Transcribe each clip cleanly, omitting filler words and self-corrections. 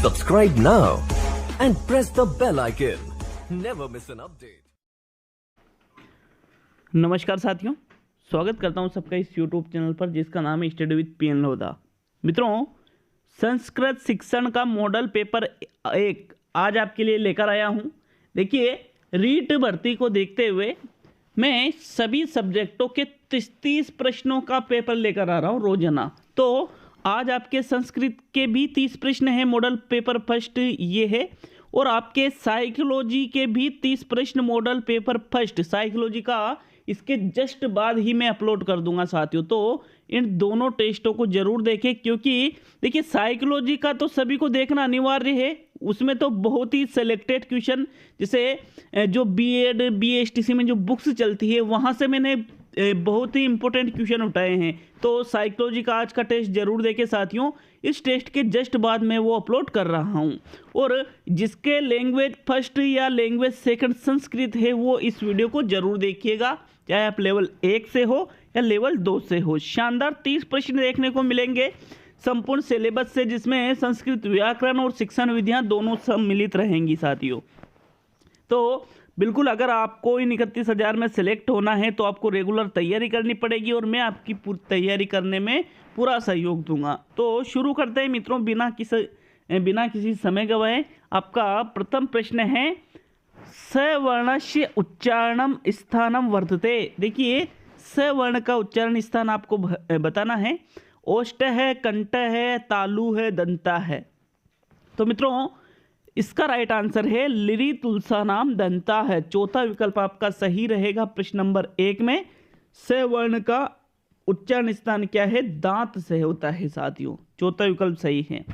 Subscribe now and press the bell icon. Never miss an update. नमस्कार साथियों, स्वागत करता हूं सबका इस YouTube चैनल पर जिसका नाम है स्टडी विद पीएन लोधा। मित्रों, संस्कृत शिक्षण का मॉडल पेपर 1 आज आपके लिए लेकर आया हूं। देखिए, रीट भर्ती को देखते हुए मैं सभी सब्जेक्टों के 30 प्रश्नों का पेपर लेकर आ रहा हूं रोजाना। तो आज आपके संस्कृत के भी 30 प्रश्न हैं, मॉडल पेपर फर्स्ट ये है, और आपके साइकोलॉजी के भी 30 प्रश्न मॉडल पेपर फर्स्ट साइकोलॉजी का इसके जस्ट बाद ही मैं अपलोड कर दूंगा साथियों। तो इन दोनों टेस्टों को जरूर देखें, क्योंकि देखिए साइकोलॉजी का तो सभी को देखना अनिवार्य है। उसमें तो बहुत ही सेलेक्टेड क्वेश्चन, जैसे जो बीएड बीएसटीसी में जो बुक्स चलती है वहाँ से मैंने बहुत ही इंपॉर्टेंट क्वेश्चन उठाए हैं। तो साइकोलॉजी का आज का टेस्ट जरूर देखें साथियों। इस टेस्ट के जस्ट बाद मैं वो अपलोड कर रहा हूँ, और जिसके लैंग्वेज फर्स्ट या लैंग्वेज सेकंड संस्कृत है वो इस वीडियो को जरूर देखिएगा, चाहे आप लेवल 1 से हो या लेवल 2 से हो। शानदार 30 प्रश्न देखने को मिलेंगे संपूर्ण सिलेबस से, जिसमें संस्कृत व्याकरण और शिक्षण विधियाँ दोनों सम्मिलित रहेंगी साथियों। तो बिल्कुल, अगर आपको इन 31,000 में सेलेक्ट होना है तो आपको रेगुलर तैयारी करनी पड़ेगी, और मैं आपकी पूरी तैयारी करने में पूरा सहयोग दूंगा। तो शुरू करते हैं मित्रों, बिना किसी समय गवाए। आपका प्रथम प्रश्न है, सवर्णस्य उच्चारणम स्थानम वर्तते। देखिए, सवर्ण का उच्चारण स्थान आपको बताना है। ओष्ठ है, कंठ है, तालु है, दंता है। तो मित्रों, इसका राइट आंसर है लिरी तुलसा नाम दंता है। चौथा विकल्प आपका सही रहेगा प्रश्न नंबर 1 में। सवर्ण का उच्चारण स्थान क्या है? दांत से होता है साथियों। चौथा विकल्प सही है।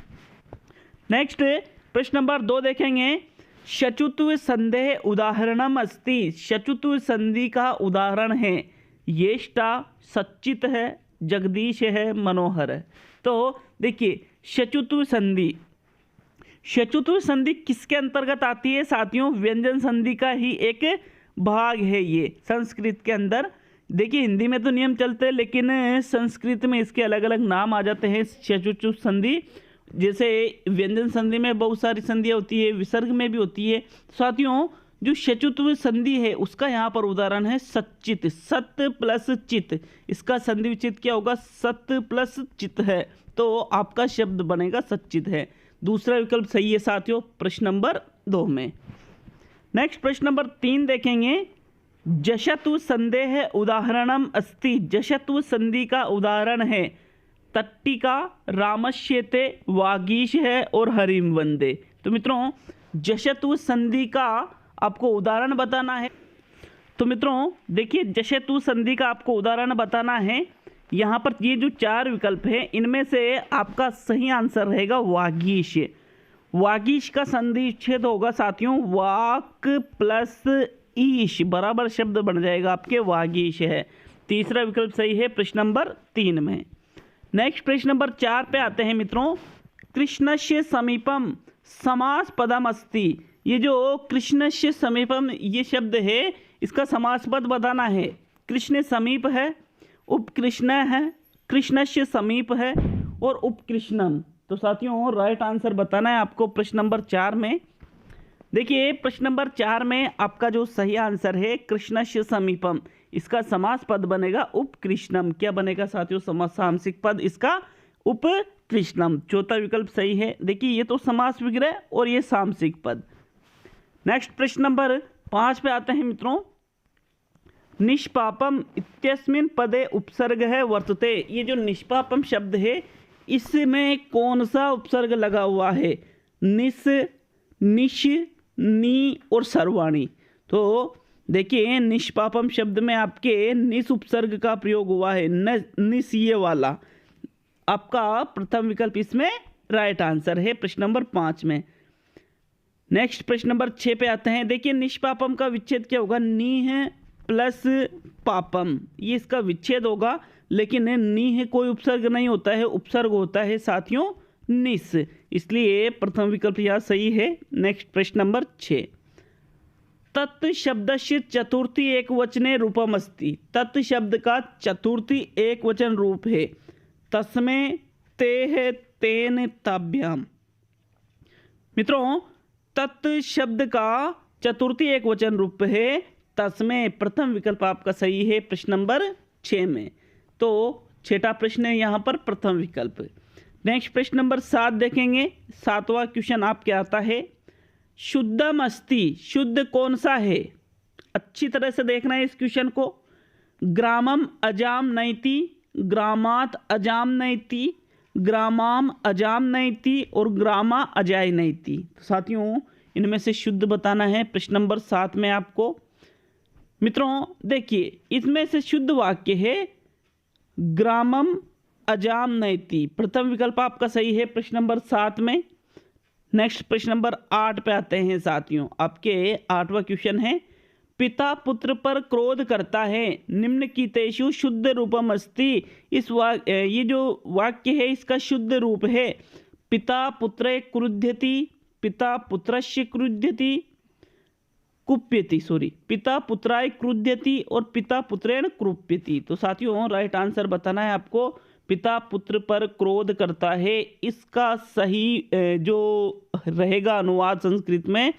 नेक्स्ट प्रश्न नंबर 2 देखेंगे। शचुत्व संदेह उदाहरणम अस्ति। शचुत्व संधि का उदाहरण है येष्टा, सच्चित है, जगदीश है, मनोहर है। तो देखिए, शचुत्व संधि किसके अंतर्गत आती है साथियों? व्यंजन संधि का ही एक भाग है ये संस्कृत के अंदर। देखिए, हिंदी में तो नियम चलते हैं, लेकिन संस्कृत में इसके अलग अलग नाम आ जाते हैं शचुत्व संधि। जैसे व्यंजन संधि में बहुत सारी संधियाँ होती है, विसर्ग में भी होती है साथियों। जो शचुत्व संधि है उसका यहाँ पर उदाहरण है सच्चित। सत प्लस चित, इसका संधि विच्छेद क्या होगा? सत प्लस चित है, तो आपका शब्द बनेगा सच्चित है। दूसरा विकल्प सही है साथियों प्रश्न नंबर 2 में। नेक्स्ट प्रश्न नंबर 3 देखेंगे। जशतु संदेह उदाहरणम अस्ति। जशतु संधि का उदाहरण है तट्टिका, रामश्येते, वागीश है और हरिम वंदे। तो मित्रों, जशतु संधि का आपको उदाहरण बताना है। तो मित्रों देखिए, जशतु संधि का आपको उदाहरण बताना है। यहाँ पर ये जो 4 विकल्प हैं इनमें से आपका सही आंसर रहेगा वागीश। वागीश का संधि विच्छेद होगा साथियों वाक प्लस ईश, बराबर शब्द बन जाएगा आपके वागीश है। तीसरा विकल्प सही है प्रश्न नंबर 3 में। नेक्स्ट प्रश्न नंबर 4 पे आते हैं मित्रों। कृष्णस्य समीपम समास पदम अस्ति। ये जो कृष्णस्य समीपम ये शब्द है, इसका समास पद बताना है। कृष्ण समीप है, उपकृष्ण है, कृष्णस्य समीप है और उपकृष्णम। तो साथियों राइट आंसर बताना है आपको प्रश्न नंबर 4 में। देखिए, प्रश्न नंबर 4 में आपका जो सही आंसर है कृष्णस्य समीपम, इसका समास पद बनेगा उपकृष्णम। क्या बनेगा साथियों? समसामसिक पद इसका उपकृष्णम। चौथा विकल्प सही है। देखिए, ये तो समास विग्रह और ये सामसिक पद। नेक्स्ट प्रश्न नंबर 5 पे आते हैं मित्रों। निष्पापम इत्यस्मिन पदे उपसर्ग है वर्तते। ये जो निष्पापम शब्द है इसमें कौन सा उपसर्ग लगा हुआ है? निस, निश, नी और सर्वाणी। तो देखिए, निष्पापम शब्द में आपके निस उपसर्ग का प्रयोग हुआ है, निस ये वाला। आपका प्रथम विकल्प इसमें राइट आंसर है प्रश्न नंबर 5 में। नेक्स्ट प्रश्न नंबर 6 पे आते हैं। देखिए, निष्पापम का विच्छेद क्या होगा? नी है प्लस पापम, ये इसका विच्छेद होगा, लेकिन नी है कोई उपसर्ग नहीं होता है, उपसर्ग होता है साथियों निस, इसलिए प्रथम विकल्प यहाँ सही है। नेक्स्ट प्रश्न नंबर 6। तत् शब्दस्य चतुर्थी एक वचने रूपम अस्ति। तत् शब्द का चतुर्थी एक वचन रूप है। तस्मै, ते है, तेन, ताभ्याम। मित्रों, तत् शब्द का चतुर्थी एक वचन रूप है तस्में, प्रथम विकल्प आपका सही है प्रश्न नंबर 6 में। तो छठा प्रश्न है यहाँ पर प्रथम विकल्प। नेक्स्ट प्रश्न नंबर 7 देखेंगे। 7वां क्वेश्चन आपके आता है, शुद्धम अस्ति, शुद्ध कौन सा है? अच्छी तरह से देखना है इस क्वेश्चन को। ग्रामम अजाम नैति, ग्रामात अजाम नैति, ग्रामाम अजाम नैति और ग्रामा अजाय नैति। तो साथियों, इनमें से शुद्ध बताना है प्रश्न नंबर 7 में आपको। मित्रों देखिए, इसमें से शुद्ध वाक्य है ग्रामम अजाम नैति, प्रथम विकल्प आपका सही है प्रश्न नंबर 7 में। नेक्स्ट प्रश्न नंबर 8 पे आते हैं साथियों। आपके 8वां क्वेश्चन है, पिता पुत्र पर क्रोध करता है, निम्नलिखितेषु शुद्ध रूपम अस्ति। ये जो वाक्य है इसका शुद्ध रूप है पिता पुत्रे क्रुध्यति, पिता पुत्रस्य क्रुध्यति, कुप्यति, पिता पुत्राय क्रुध्यति और पिता पुत्रेण कृप्यति। तो साथियों, राइट आंसर बताना है आपको। पिता पुत्र पर क्रोध करता है, इसका सही जो रहेगा अनुवाद संस्कृत में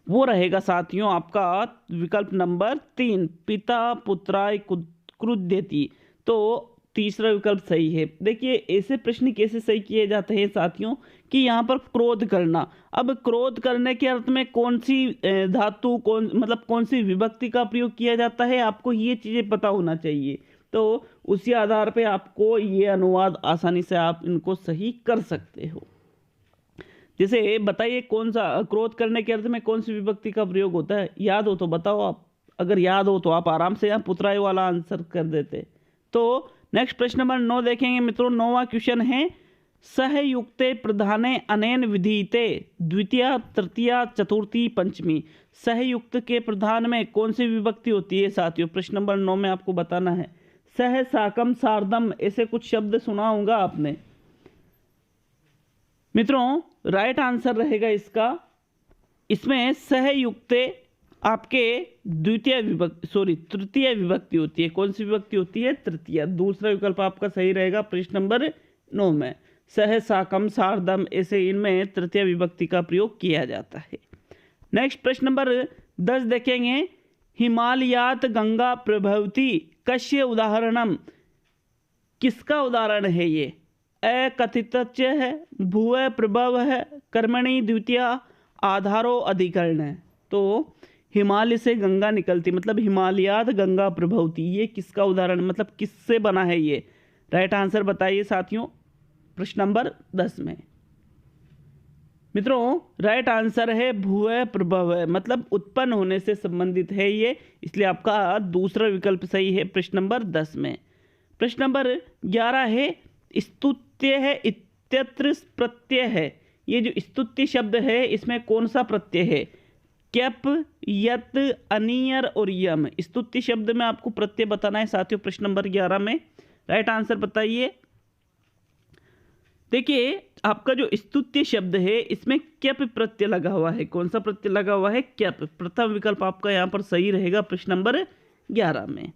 वो रहेगा साथियों आपका विकल्प नंबर 3, पिता पुत्राय क्रुध्यति। तो तीसरा विकल्प सही है। देखिए, ऐसे प्रश्न कैसे सही किए जाते हैं साथियों कि यहाँ पर क्रोध करना। अब क्रोध करने के अर्थ में कौन सी धातु, कौन सी विभक्ति का प्रयोग किया जाता है, आपको ये चीज़ें पता होना चाहिए। तो उसी आधार पे आपको ये अनुवाद आसानी से आप इनको सही कर सकते हो। जैसे बताइए, कौन सा क्रोध करने के अर्थ में कौन सी विभक्ति का प्रयोग होता है? याद हो तो बताओ आप। अगर याद हो तो आप आराम से यहाँ पुत्राय वाला आंसर कर देते। तो नेक्स्ट प्रश्न नंबर 9 देखेंगे मित्रों। 9वां क्वेश्चन है, सहयुक्ते प्रधाने अनेन विधीयते द्वितीया तृतीया चतुर्थी पंचमी। सहयुक्त के प्रधान में कौन सी विभक्ति होती है साथियों? प्रश्न नंबर 9 में आपको बताना है। सह, साकम, सार्धम, ऐसे कुछ शब्द सुना होगा आपने। मित्रों, राइट आंसर रहेगा इसका, इसमें सहयुक्ते आपके तृतीय विभक्ति होती है। कौन सी विभक्ति होती है? तृतीय। दूसरा विकल्प आपका सही रहेगा प्रश्न नंबर 9 में। सह, साकम, सार्धम, ऐसे इनमें तृतीय विभक्ति का प्रयोग किया जाता है। नेक्स्ट प्रश्न नंबर 10 देखेंगे। हिमालयात गंगा प्रभवती कस्य उदाहरणम, किसका उदाहरण है ये? अकथित है, भुव प्रभव है, कर्मणि द्वितीय, आधारो अधिकरण है। तो हिमालय से गंगा निकलती, मतलब हिमालयात गंगा प्रभवती, ये किसका उदाहरण, मतलब किससे बना है ये? राइट आंसर बताइए साथियों प्रश्न नंबर 10 में। मित्रों, राइट आंसर है भुव प्रभव, मतलब उत्पन्न होने से संबंधित है ये, इसलिए आपका दूसरा विकल्प सही है प्रश्न नंबर 10 में। प्रश्न नंबर 11 है, स्तुत्य है, इत्यत्र प्रत्यय है। ये जो स्तुत्य शब्द है इसमें कौन सा प्रत्यय है? क्यप, यत, अनियर और यम। स्तुत्य शब्द में आपको प्रत्यय बताना है साथियों प्रश्न नंबर 11 में। राइट आंसर बताइए। देखिए, आपका जो स्तुत्य शब्द है इसमें क्यप प्रत्यय लगा हुआ है। कौन सा प्रत्यय लगा हुआ है? क्यप। प्रथम विकल्प आपका यहाँ पर सही रहेगा प्रश्न नंबर 11 में।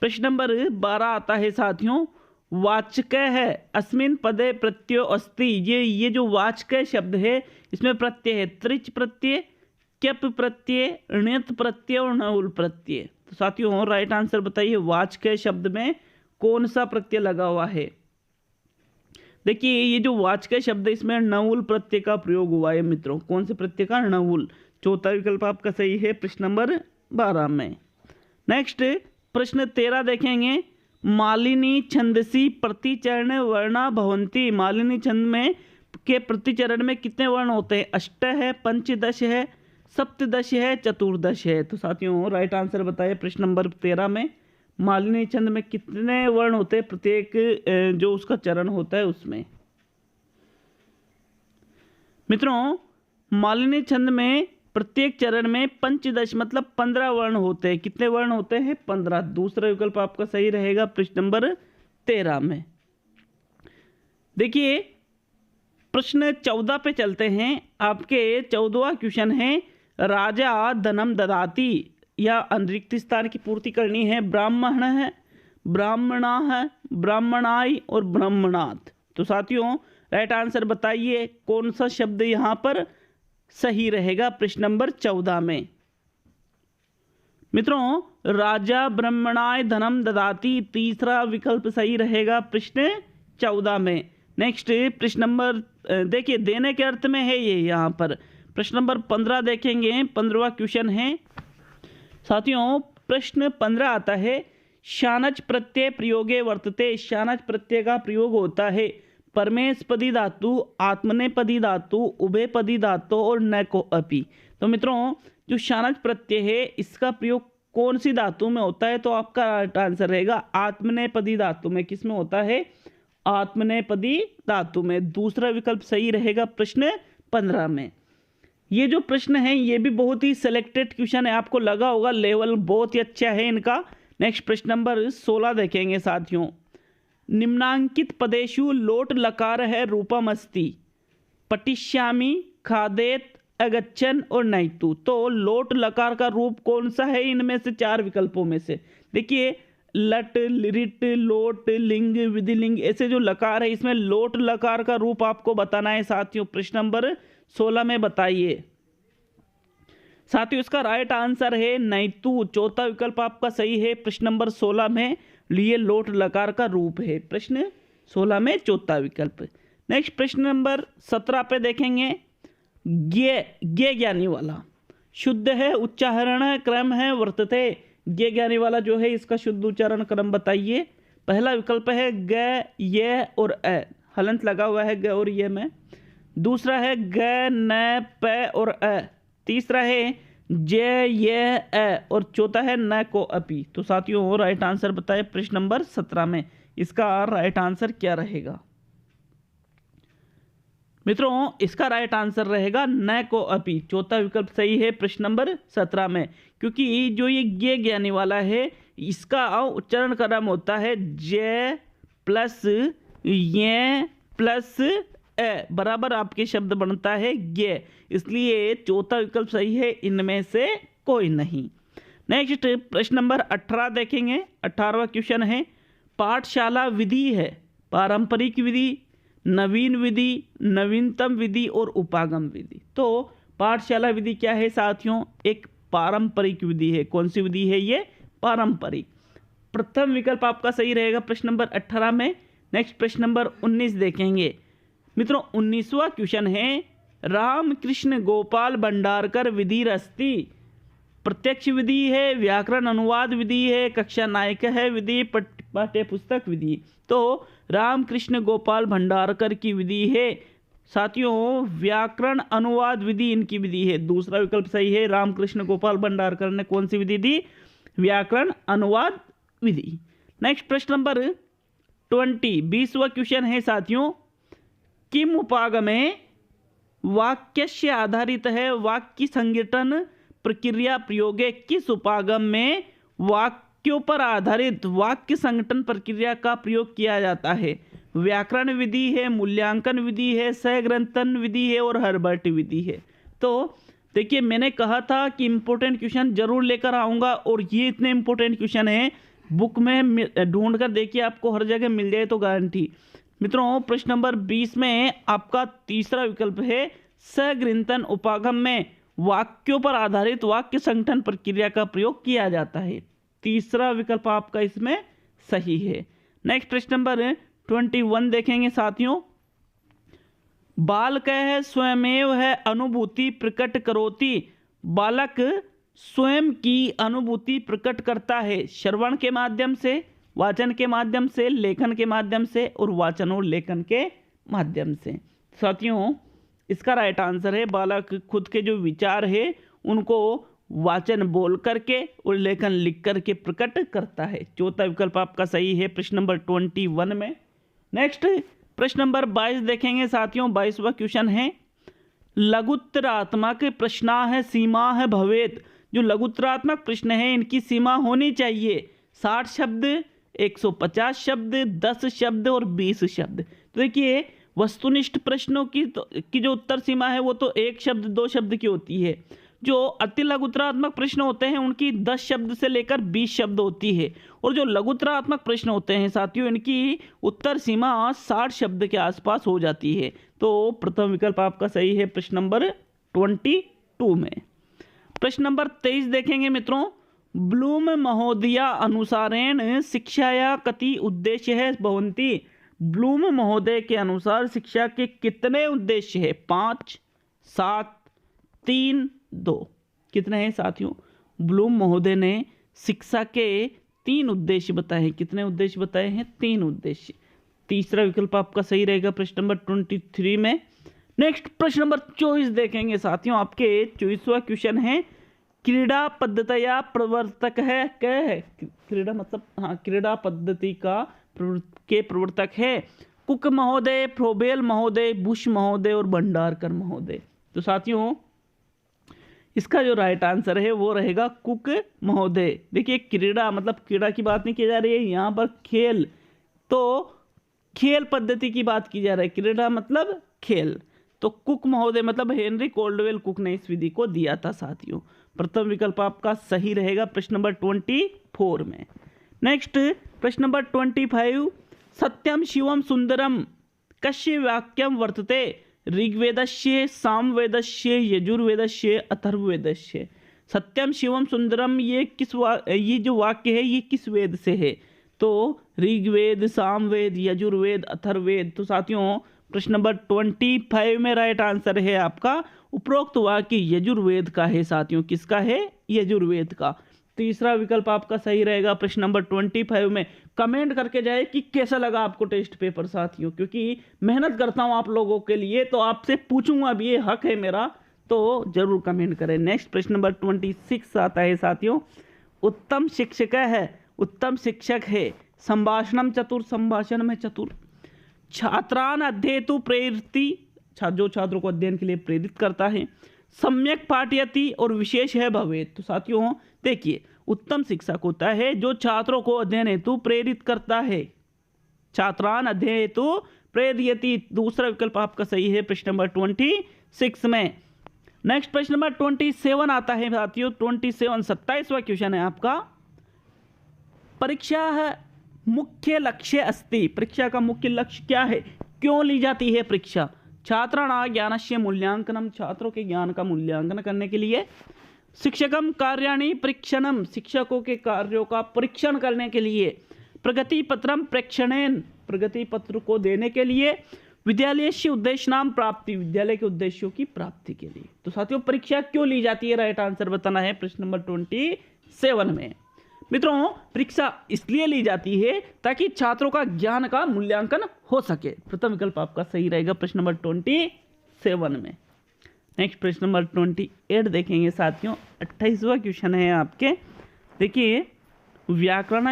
प्रश्न नंबर 12 आता है साथियों, वाचक है अस्मिन पदे प्रत्ययो अस्ति। ये जो वाचक शब्द है इसमें प्रत्यय है त्रिच प्रत्यय, क्यप प्रत्यय, णित प्रत्यय और नहुल प्रत्यय। तो साथियों, राइट आंसर बताइए, वाचक शब्द में कौन सा प्रत्यय लगा हुआ है? देखिए, ये जो वाचक शब्द है इसमें नहुल प्रत्यय का प्रयोग हुआ है मित्रों। कौन से प्रत्यय का? नहुल। चौथा विकल्प आपका सही है प्रश्न नंबर 12 में। नेक्स्ट प्रश्न 13 देखेंगे। मालिनी छंदसी प्रतिचरण वर्णा भवंती। मालिनी छंद में के प्रतिचरण में कितने वर्ण होते हैं? अष्ट है, पंचदश है, सप्तदश है, चतुर्दश है। तो साथियों, राइट आंसर बताइए प्रश्न नंबर 13 में। मालिनी छंद में कितने वर्ण होते हैं प्रत्येक जो उसका चरण होता है उसमें? मित्रों, मालिनी छंद में प्रत्येक चरण में पंचदश मतलब 15 वर्ण होते हैं। कितने वर्ण होते हैं? 15। दूसरा विकल्प आपका सही रहेगा प्रश्न नंबर 13 में। देखिए, प्रश्न 14 पे चलते हैं। आपके 14वां क्वेश्चन है, राजा धनम ददाती, या अतिरिक्त स्थान की पूर्ति करनी है। ब्राह्मण है, ब्राह्मणा है, ब्राह्मणाई और ब्राह्मणात्। तो साथियों, राइट आंसर बताइए, कौन सा शब्द यहाँ पर सही रहेगा प्रश्न नंबर 14 में। मित्रों, राजा ब्रह्मणाय धनम ददाति, तीसरा विकल्प सही रहेगा प्रश्न 14 में। नेक्स्ट प्रश्न नंबर देखिए देने के अर्थ में है ये यहाँ पर। प्रश्न नंबर 15 देखेंगे, 15वां क्वेश्चन है साथियों। प्रश्न 15 आता है, शानच प्रत्यय प्रयोगे वर्तते। शानच प्रत्यय का प्रयोग होता है परमेशपदी धातु, आत्मनेपदी धातु, उभयपदी धातु और न को अपि। तो मित्रों, जो शानच प्रत्यय है इसका प्रयोग कौन सी धातु में होता है? तो आपका आंसर रहेगा आत्मनेपदी धातु में। किस में होता है? आत्मनेपदी धातु में। दूसरा विकल्प सही रहेगा प्रश्न 15 में। ये जो प्रश्न है ये भी बहुत ही सिलेक्टेड क्वेश्चन है, आपको लगा होगा लेवल बहुत ही अच्छा है इनका। नेक्स्ट प्रश्न नंबर 16 देखेंगे साथियों। निम्नांकित पदेषु लोट लकार है रूपम अस्ति, पटिष्यामि, खादेत, अगच्छन और नैतु। तो लोट लकार का रूप कौन सा है इनमें से चार विकल्पों में से? देखिए लट, लिरिट, लोट, लिंग, विधिलिंग, ऐसे जो लकार है इसमें लोट लकार का रूप आपको बताना है साथियों। प्रश्न नंबर 16 में बताइए साथियों। इसका राइट आंसर है नैतु। चौथा विकल्प आपका सही है प्रश्न नंबर 16 में। लिए लोट लकार का रूप है प्रश्न 16 में चौथा विकल्प। नेक्स्ट प्रश्न नंबर 17 पे देखेंगे। गे ज्ञानी वाला शुद्ध है, उच्चारण क्रम है, वर्तते। गे ज्ञानी वाला जो है इसका शुद्ध उच्चारण क्रम बताइए। पहला विकल्प है ग, ये और अ, हलंत लगा हुआ है ग और ये में। दूसरा है ग, न, प और अ। तीसरा है ज, ये, अ और चौथा है न को अपि। तो साथियों राइट आंसर बताए प्रश्न नंबर 17 में। इसका राइट आंसर क्या रहेगा? मित्रों, इसका राइट आंसर रहेगा न को अपि। चौथा विकल्प सही है प्रश्न नंबर 17 में, क्योंकि जो ये ज्ञानी वाला है इसका उच्चारण क्रम होता है ज प्लस ये प्लस ए बराबर आपके शब्द बनता है गे। इसलिए चौथा विकल्प सही है, इनमें से कोई नहीं। नेक्स्ट प्रश्न नंबर 18 देखेंगे। 18वां क्वेश्चन है, पाठशाला विधि है पारंपरिक विधि, नवीन विधि, नवीनतम विधि और उपागम विधि। तो पाठशाला विधि क्या है साथियों? एक पारंपरिक विधि है। कौन सी विधि है ये? पारंपरिक। प्रथम विकल्प आपका सही रहेगा प्रश्न नंबर 18 में। नेक्स्ट प्रश्न नंबर 19 देखेंगे मित्रों। 19वां क्वेश्चन है, रामकृष्ण गोपाल भंडारकर विधि रस्ती। प्रत्यक्ष विधि है, व्याकरण अनुवाद विधि है, कक्षा नायक है विधि, पाठ्य पुस्तक विधि। तो रामकृष्ण गोपाल भंडारकर की विधि है साथियों व्याकरण अनुवाद विधि इनकी विधि है। दूसरा विकल्प सही है, रामकृष्ण गोपाल भंडारकर ने कौन सी विधि दी? व्याकरण अनुवाद विधि। नेक्स्ट प्रश्न नंबर 20 20वां क्वेश्चन है साथियों। किम उपागमे वाक्यस्य आधारित है वाक्य संगठन प्रक्रिया प्रयोगे। किस उपागम में वाक्यों पर आधारित वाक्य संगठन प्रक्रिया का प्रयोग किया जाता है? व्याकरण विधि है, मूल्यांकन विधि है, सहग्रंथन विधि है और हर्बर्ट विधि है। तो देखिए मैंने कहा था कि इंपॉर्टेंट क्वेश्चन जरूर लेकर आऊँगा, और ये इतने इंपॉर्टेंट क्वेश्चन हैं बुक में ढूंढ कर देखिए, आपको हर जगह मिल जाए तो गारंटी। मित्रों प्रश्न नंबर 20 में आपका तीसरा विकल्प है, सहग्रंथन उपागम में वाक्यों पर आधारित वाक्य संगठन प्रक्रिया का प्रयोग किया जाता है। तीसरा विकल्प आपका इसमें सही है। नेक्स्ट प्रश्न नंबर 21 देखेंगे साथियों। बालक है स्वयमेव है अनुभूति प्रकट करोति। बालक स्वयं की अनुभूति प्रकट करता है श्रवण के माध्यम से, वाचन के माध्यम से, लेखन के माध्यम से और वाचन और लेखन के माध्यम से। साथियों इसका राइट आंसर है बालक खुद के जो विचार है उनको वाचन बोल करके और लेखन लिख करके प्रकट करता है। चौथा विकल्प आपका सही है प्रश्न नंबर 21 में। नेक्स्ट प्रश्न नंबर 22 देखेंगे साथियों। 22वां क्वेश्चन है, लघुत्तरात्मक प्रश्न है सीमा है भवेत। जो लघुत्तरात्मक प्रश्न है इनकी सीमा होनी चाहिए 60 शब्द, 150 शब्द, 10 शब्द और 20 शब्द। तो देखिए वस्तुनिष्ठ प्रश्नों की जो उत्तर सीमा है वो तो 1 शब्द 2 शब्द की होती है। जो अति लघुत्तरात्मक प्रश्न होते हैं उनकी 10 शब्द से लेकर 20 शब्द होती है, और जो लघुत्तरात्मक प्रश्न होते हैं साथियों इनकी उत्तर सीमा 60 शब्द के आसपास हो जाती है। तो प्रथम विकल्प आपका सही है प्रश्न नंबर 22 में। प्रश्न नंबर 23 देखेंगे मित्रों, ब्लूम महोदया अनुसारेण शिक्षाया कति उद्देश्य भवन्ति। ब्लूम महोदय के अनुसार शिक्षा के कितने उद्देश्य है? 5, 7, 3, 2। कितने हैं साथियों? ब्लूम महोदय ने शिक्षा के 3 उद्देश्य बताए हैं। कितने उद्देश्य बताए हैं? 3 उद्देश्य। तीसरा विकल्प आपका सही रहेगा प्रश्न नंबर 23 में। नेक्स्ट प्रश्न नंबर 24 देखेंगे साथियों, आपके 24वां क्वेश्चन है, क्रीड़ा पद्धतिया प्रवर्तक है क्या है? क्रीड़ा मतलब क्रीड़ा पद्धति के प्रवर्तक है कुक महोदय, फ्रोबेल महोदय, बुश महोदय और भंडारकर महोदय। तो साथियों इसका जो राइट आंसर है वो रहेगा कुक महोदय। देखिए क्रीड़ा मतलब क्रीड़ा की बात नहीं की जा रही है यहाँ पर, खेल, तो खेल पद्धति की बात की जा रही है। क्रीड़ा मतलब खेल, तो कुक महोदय मतलब हेनरी कोल्डवेल कुक ने इस विधि को दिया था साथियों। प्रथम विकल्प आपका सही रहेगा प्रश्न नंबर 24 में। नेक्स्ट प्रश्न नंबर 25, सत्यम शिवम सुंदरम कस्य वाक्यम वर्तते? ऋग्वेदस्य, सामवेदस्य, यजुर्वेदस्य, अथर्ववेदस्य। सत्यम शिवम सुंदरम ये जो वाक्य है ये किस वेद से है? तो ऋग्वेद, सामवेद, यजुर्वेद, अथर्ववेद। तो साथियों प्रश्न नंबर 25 में राइट आंसर है आपका उपरोक्त वाक्य यजुर्वेद का है साथियों। किसका है? यजुर्वेद का। तीसरा विकल्प आपका सही रहेगा प्रश्न नंबर 25 में। कमेंट करके जाए कि कैसा लगा आपको टेस्ट पेपर साथियों, क्योंकि मेहनत करता हूं आप लोगों के लिए, तो आपसे पूछूंगा अब, ये हक है मेरा, तो जरूर कमेंट करें। नेक्स्ट प्रश्न नंबर 26 आता है साथियों, उत्तम शिक्षक है, उत्तम शिक्षक है, संभाषणम चतुर, संभाषण में चतुर, छात्रान अध्येतु प्रेरती, जो छात्रों को अध्ययन के लिए प्रेरित करता है, सम्यक पाठयति और विशेष है भवेत। तो साथियों देखिए उत्तम शिक्षक होता है जो छात्रों को अध्ययन हेतु प्रेरित करता है। छात्रान अध्ययन हेतु प्रेरयति, दूसरा विकल्प आपका सही है प्रश्न नंबर 26 में। नेक्स्ट प्रश्न नंबर 27 आता है साथियों, 27वां क्वेश्चन है आपका, परीक्षा है मुख्य लक्ष्य अस्ति। परीक्षा का मुख्य लक्ष्य क्या है? क्यों ली जाती है परीक्षा? छात्राणां ज्ञानस्य मूल्यांकनम, छात्रों के ज्ञान का मूल्यांकन करने के लिए, शिक्षकम कार्याणि परीक्षणम, शिक्षकों के कार्यों का परीक्षण करने के लिए, प्रगति पत्रम प्रेक्षणेन, प्रगति पत्र को देने के लिए, विद्यालय से उद्देश्य नाम प्राप्ति, विद्यालय के उद्देश्यों की प्राप्ति के लिए। तो साथियों परीक्षा क्यों ली जाती है? राइट आंसर बताना है प्रश्न नंबर 27 में। मित्रों परीक्षा इसलिए ली जाती है ताकि छात्रों का ज्ञान का मूल्यांकन हो सके। प्रथम विकल्प आपका सही रहेगा प्रश्न नंबर 27 में। नेक्स्ट प्रश्न नंबर 28 देखेंगे साथियों, 28वां क्वेश्चन है आपके। देखिए व्याकरण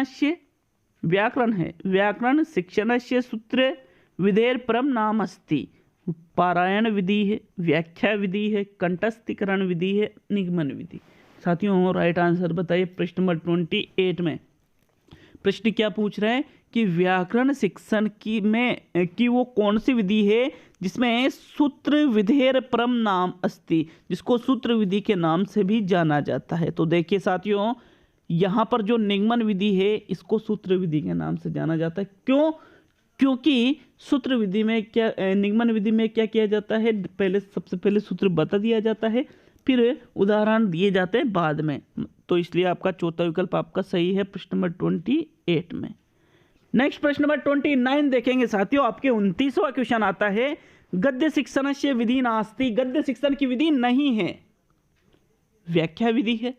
है, व्याकरण शिक्षणस्य सूत्र विधेर परम नाम अस्ति। पारायण विधि है, व्याख्या विधि है, कंठस्थीकरण विधि है, निगमन विधि। साथियों राइट आंसर बताइए प्रश्न नंबर 28 में। प्रश्न क्या पूछ रहे हैं कि व्याकरण शिक्षण की वो कौन सी विधि है जिसमें सूत्र विधेर परम नाम अस्ति, जिसको सूत्र विधि के नाम से भी जाना जाता है। तो देखिए साथियों यहाँ पर जो निगमन विधि है इसको सूत्र विधि के नाम से जाना जाता है। क्यों? क्योंकि सूत्र विधि में क्या, निगमन विधि में क्या किया जाता है, सबसे पहले सूत्र बता दिया जाता है, फिर उदाहरण दिए जाते हैं बाद में। तो इसलिए आपका चौथा विकल्प आपका सही है प्रश्न नंबर 28 में। नेक्स्ट प्रश्न नंबर 29 देखेंगे साथियों, आपके 29वां क्वेश्चन आता है, गद्य शिक्षण से विधि नास्ति। गद्य शिक्षण की विधि नहीं है, व्याख्या विधि है,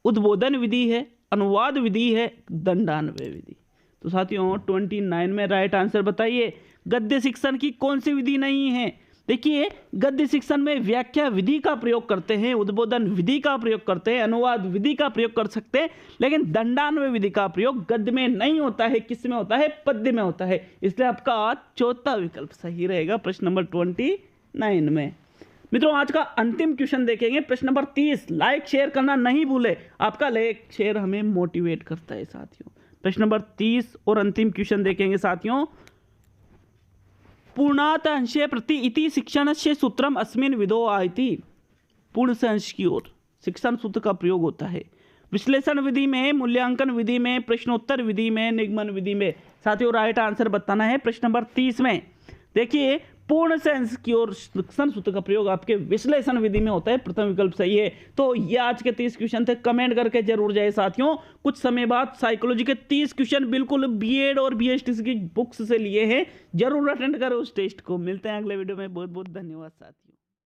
उद्बोधन विधि है, अनुवाद विधि है, दंडान्वय विधि। तो साथियों 29 में राइट आंसर बताइए, गद्य शिक्षण की कौन सी विधि नहीं है? देखिए गद्य शिक्षण में व्याख्या विधि का प्रयोग करते हैं, उद्बोधन विधि का प्रयोग करते हैं, अनुवाद विधि का प्रयोग कर सकते हैं, लेकिन दंडान्वय विधि का प्रयोग गद्य में नहीं होता है। किस में होता है? पद्य में होता है। इसलिए आपका चौथा विकल्प सही रहेगा प्रश्न नंबर 29 में। मित्रों आज का अंतिम क्वेश्चन देखेंगे प्रश्न नंबर 30। लाइक शेयर करना नहीं भूले, आपका लाइक शेयर हमें मोटिवेट करता है साथियों। प्रश्न नंबर 30 और अंतिम क्वेश्चन देखेंगे साथियों, पूर्णात अंशे प्रति इति शिक्षण से सूत्रम अस्मिन विदो आयति। पूर्ण से अंश की ओर शिक्षण सूत्र का प्रयोग होता है विश्लेषण विधि में, मूल्यांकन विधि में, प्रश्नोत्तर विधि में, निगमन विधि में। साथियों राइट आंसर बताना है प्रश्न नंबर 30 में। देखिए पूर्ण सेंस की और क्षण सूत्र का प्रयोग आपके विश्लेषण विधि में होता है, प्रथम विकल्प सही है। तो ये आज के 30 क्वेश्चन थे, कमेंट करके जरूर जाए साथियों। कुछ समय बाद साइकोलॉजी के 30 क्वेश्चन बिल्कुल बीएड और बीएसटी की बुक्स से लिए हैं, जरूर अटेंड करो उस टेस्ट को। मिलते हैं अगले वीडियो में, बहुत बहुत धन्यवाद साथियों।